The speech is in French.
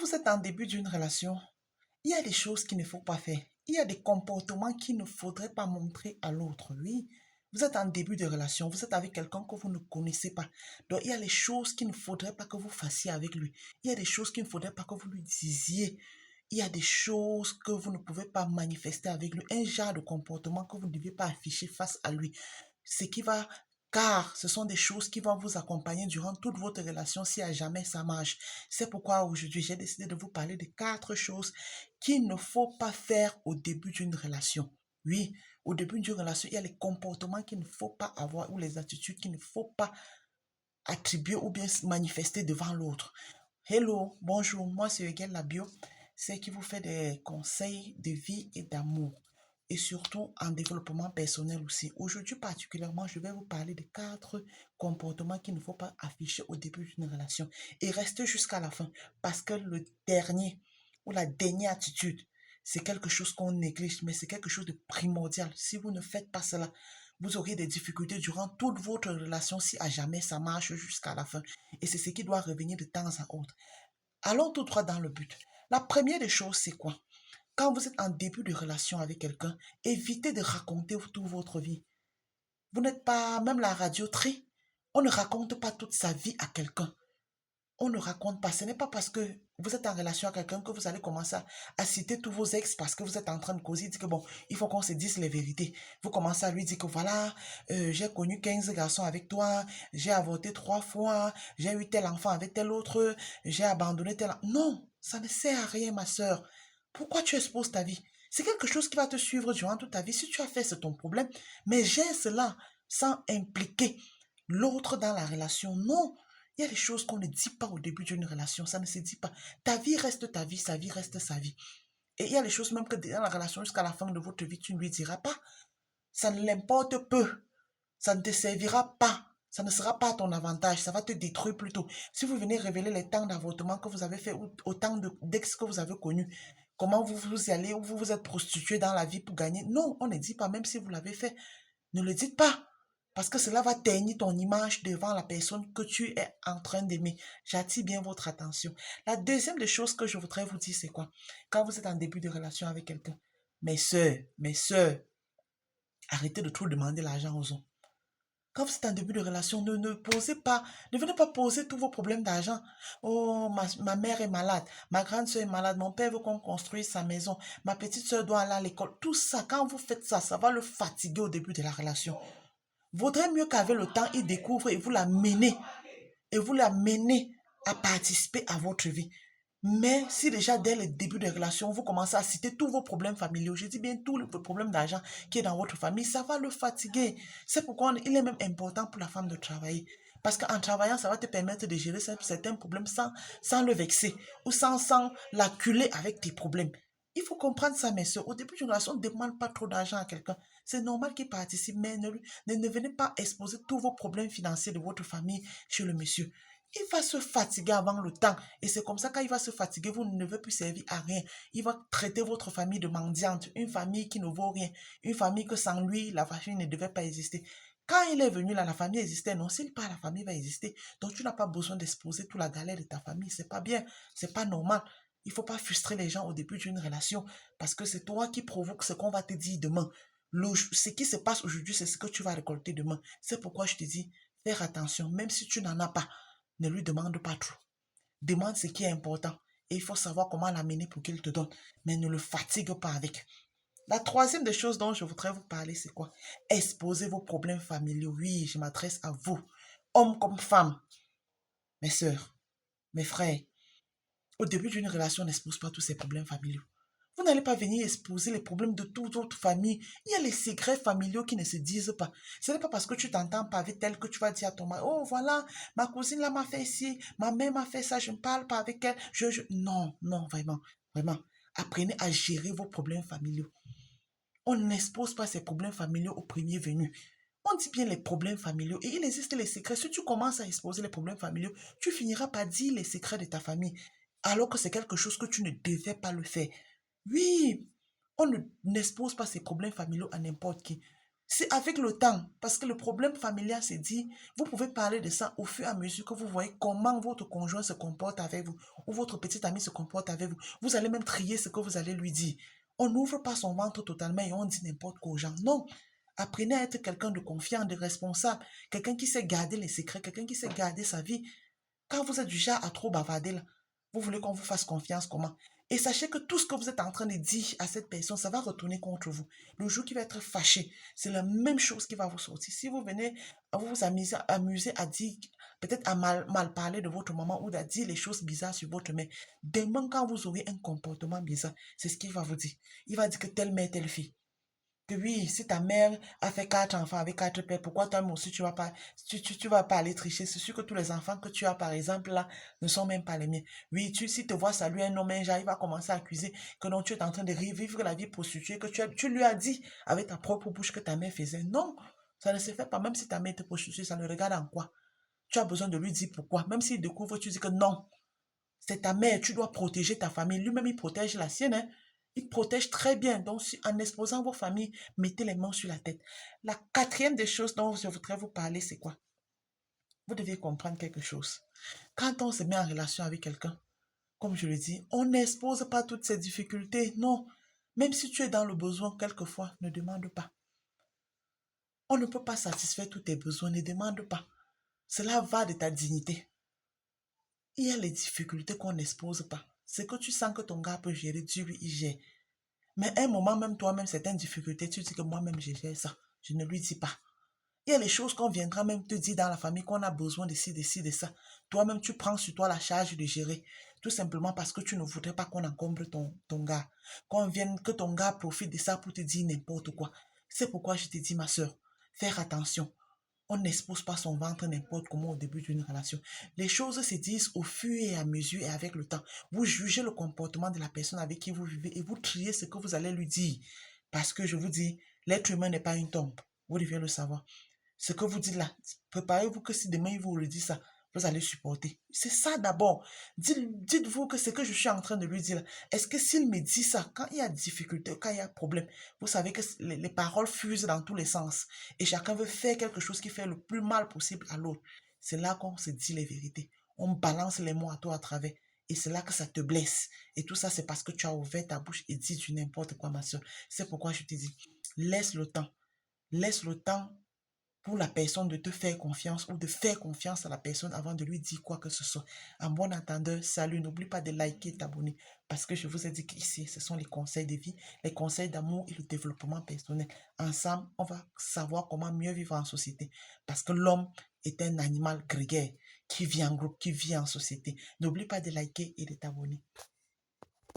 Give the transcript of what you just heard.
vous êtes en début d'une relation, il y a des choses qu'il ne faut pas faire. Il y a des comportements qu'il ne faudrait pas montrer à l'autre. Oui, vous êtes en début de relation, vous êtes avec quelqu'un que vous ne connaissez pas. Donc, il y a les choses qu'il ne faudrait pas que vous fassiez avec lui. Il y a des choses qu'il ne faudrait pas que vous lui disiez. Il y a des choses que vous ne pouvez pas manifester avec lui. Un genre de comportement que vous ne devez pas afficher face à lui. Ce qui va car ce sont des choses qui vont vous accompagner durant toute votre relation si à jamais ça marche. C'est pourquoi aujourd'hui, j'ai décidé de vous parler de 4 choses qu'il ne faut pas faire au début d'une relation. Oui, au début d'une relation, il y a les comportements qu'il ne faut pas avoir ou les attitudes qu'il ne faut pas attribuer ou bien manifester devant l'autre. Hello, bonjour, moi c'est Eugène Labio, c'est qui vous fait des conseils de vie et d'amour et surtout en développement personnel aussi. Aujourd'hui particulièrement, je vais vous parler de 4 comportements qu'il ne faut pas afficher au début d'une relation et rester jusqu'à la fin parce que le dernier ou la dernière attitude, c'est quelque chose qu'on néglige, mais c'est quelque chose de primordial. Si vous ne faites pas cela, vous aurez des difficultés durant toute votre relation si à jamais ça marche jusqu'à la fin. Et c'est ce qui doit revenir de temps à autre. Allons tout droit dans le but. La première des choses, c'est quoi? Quand vous êtes en début de relation avec quelqu'un, évitez de raconter toute votre vie. Vous n'êtes pas même la radioterie. On ne raconte pas toute sa vie à quelqu'un. On ne raconte pas. Ce n'est pas parce que vous êtes en relation avec quelqu'un que vous allez commencer à citer tous vos ex parce que vous êtes en train de causer. Dire que bon, il faut qu'on se dise les vérités. Vous commencez à lui dire que voilà, j'ai connu 15 garçons avec toi, j'ai avorté 3 fois, j'ai eu tel enfant avec tel autre, j'ai abandonné tel... Non, ça ne sert à rien, ma soeur. Pourquoi tu exposes ta vie? C'est quelque chose qui va te suivre durant toute ta vie. Si tu as fait, c'est ton problème. Mais j'ai cela sans impliquer l'autre dans la relation. Non. Il y a des choses qu'on ne dit pas au début d'une relation, ça ne se dit pas. Ta vie reste ta vie, sa vie reste sa vie. Et il y a des choses même que dans la relation jusqu'à la fin de votre vie, tu ne lui diras pas. Ça ne l'importe peu. Ça ne te servira pas. Ça ne sera pas à ton avantage. Ça va te détruire plutôt. Si vous venez révéler les temps d'avortement que vous avez fait ou autant d'ex que vous avez connus, comment vous allez ou vous vous êtes prostitué dans la vie pour gagner. Non, on ne dit pas, même si vous l'avez fait. Ne le dites pas. Parce que cela va ternir ton image devant la personne que tu es en train d'aimer. J'attire bien votre attention. La deuxième des choses que je voudrais vous dire, c'est quoi? Quand vous êtes en début de relation avec quelqu'un, mes sœurs, arrêtez de trop demander l'argent aux hommes. Quand vous êtes en début de relation, ne posez pas, ne venez pas poser tous vos problèmes d'argent. Oh, ma mère est malade, ma grande soeur est malade, mon père veut qu'on construise sa maison, ma petite soeur doit aller à l'école. Tout ça, quand vous faites ça, ça va le fatiguer au début de la relation. Vaudrait mieux qu'avec le temps, il découvre et vous l'amenez à participer à votre vie. Mais si déjà dès le début de relation, vous commencez à citer tous vos problèmes familiaux, je dis bien tous les problèmes d'argent qui est dans votre famille, ça va le fatiguer. C'est pourquoi il est même important pour la femme de travailler. Parce qu'en travaillant, ça va te permettre de gérer certains problèmes sans le vexer ou sans l'acculer avec tes problèmes. Il faut comprendre ça, mes soeurs. Au début d'une relation, ne demande pas trop d'argent à quelqu'un. C'est normal qu'il participe, mais ne venez pas exposer tous vos problèmes financiers de votre famille chez le monsieur. Il va se fatiguer avant le temps. Et c'est comme ça, quand il va se fatiguer, vous ne devez plus servir à rien. Il va traiter votre famille de mendiante, une famille qui ne vaut rien, une famille que sans lui, la famille ne devait pas exister. Quand il est venu là, la famille existait. Non, s'il part, la famille va exister. Donc, tu n'as pas besoin d'exposer toute la galère de ta famille. C'est pas bien. C'est pas normal. Il faut pas frustrer les gens au début d'une relation parce que c'est toi qui provoque ce qu'on va te dire demain. Ce qui se passe aujourd'hui, c'est ce que tu vas récolter demain. C'est pourquoi je te dis, faire attention, même si tu n'en as pas, ne lui demande pas trop. Demande ce qui est important. Et il faut savoir comment l'amener pour qu'il te donne. Mais ne le fatigue pas avec. La troisième des choses dont je voudrais vous parler, c'est quoi? Exposez vos problèmes familiaux. Oui, je m'adresse à vous, hommes comme femmes, mes sœurs, mes frères. Au début d'une relation, n'expose pas tous ces problèmes familiaux. Vous n'allez pas venir exposer les problèmes de toute votre famille. Il y a les secrets familiaux qui ne se disent pas. Ce n'est pas parce que tu t'entends pas avec elle que tu vas dire à ton mari, oh voilà, ma cousine là m'a fait ci, ma mère m'a fait ça, je ne parle pas avec elle. Non, non, vraiment, vraiment. Apprenez à gérer vos problèmes familiaux. On n'expose pas ces problèmes familiaux au premier venu. On dit bien les problèmes familiaux et il existe les secrets. Si tu commences à exposer les problèmes familiaux, tu finiras par dire les secrets de ta famille alors que c'est quelque chose que tu ne devais pas le faire. Oui, on n'expose pas ces problèmes familiaux à n'importe qui. C'est avec le temps, parce que le problème familial c'est dit, vous pouvez parler de ça au fur et à mesure que vous voyez comment votre conjoint se comporte avec vous, ou votre petit ami se comporte avec vous. Vous allez même trier ce que vous allez lui dire. On n'ouvre pas son ventre totalement et on dit n'importe quoi aux gens. Non. Apprenez à être quelqu'un de confiant, de responsable, quelqu'un qui sait garder les secrets, quelqu'un qui sait garder sa vie. Quand vous êtes du genre à trop bavarder, là, vous voulez qu'on vous fasse confiance comment? Et sachez que tout ce que vous êtes en train de dire à cette personne, ça va retourner contre vous. Le jour qui va être fâché, c'est la même chose qui va vous sortir. Si vous venez à vous amuser à dire, peut-être à mal parler de votre maman ou à dire les choses bizarres sur votre mère, demain quand vous aurez un comportement bizarre, c'est ce qu'il va vous dire. Il va dire que telle mère, telle fille. Que oui, si ta mère a fait 4 enfants avec 4 pères, pourquoi toi aussi tu vas pas aller tricher? C'est sûr que tous les enfants que tu as, par exemple, là, ne sont même pas les miens. Oui, si te vois saluer un homme, un genre, il va commencer à accuser que non, tu es en train de vivre la vie prostituée, que tu lui as dit avec ta propre bouche que ta mère faisait. Non, ça ne se fait pas, même si ta mère te prostituée, ça le regarde en quoi? Tu as besoin de lui dire pourquoi. Même s'il découvre, tu dis que non, c'est ta mère, tu dois protéger ta famille. Lui-même, il protège la sienne, hein. Il protège très bien. Donc, en exposant vos familles, mettez les mains sur la tête. La quatrième des choses dont je voudrais vous parler, c'est quoi? Vous devez comprendre quelque chose. Quand on se met en relation avec quelqu'un, comme je le dis, on n'expose pas toutes ces difficultés. Non. Même si tu es dans le besoin, quelquefois, ne demande pas. On ne peut pas satisfaire tous tes besoins, ne demande pas. Cela va de ta dignité. Il y a les difficultés qu'on n'expose pas. C'est que tu sens que ton gars peut gérer, tu lui y gère. Mais à un moment, même toi-même, certaines difficultés, tu dis que moi-même, je gère ça. Je ne lui dis pas. Il y a les choses qu'on viendra même te dire dans la famille qu'on a besoin de ci, de ci, de ça. Toi-même, tu prends sur toi la charge de gérer. Tout simplement parce que tu ne voudrais pas qu'on encombre ton gars. Qu'on vienne, que ton gars profite de ça pour te dire n'importe quoi. C'est pourquoi je te dis, ma soeur, faire attention. On n'expose pas son ventre n'importe comment au début d'une relation. Les choses se disent au fur et à mesure et avec le temps. Vous jugez le comportement de la personne avec qui vous vivez et vous triez ce que vous allez lui dire. Parce que je vous dis, l'être humain n'est pas une tombe. Vous devez le savoir. Ce que vous dites là, préparez-vous que si demain il vous le dit ça, vous allez supporter. C'est ça d'abord. Dites-vous que ce que je suis en train de lui dire, est-ce que s'il me dit ça, quand il y a difficulté, quand il y a problème, vous savez que les paroles fusent dans tous les sens et chacun veut faire quelque chose qui fait le plus mal possible à l'autre. C'est là qu'on se dit les vérités. On balance les mots à toi à travers et c'est là que ça te blesse. Et tout ça, c'est parce que tu as ouvert ta bouche et dit du n'importe quoi, ma soeur. C'est pourquoi je te dis, laisse le temps. Laisse le temps pour la personne de te faire confiance ou de faire confiance à la personne avant de lui dire quoi que ce soit. En bon entendeur, salut, n'oublie pas de liker et t'abonner parce que je vous ai dit qu'ici, ce sont les conseils de vie, les conseils d'amour et le développement personnel. Ensemble, on va savoir comment mieux vivre en société parce que l'homme est un animal grégaire qui vit en groupe, qui vit en société. N'oublie pas de liker et de t'abonner.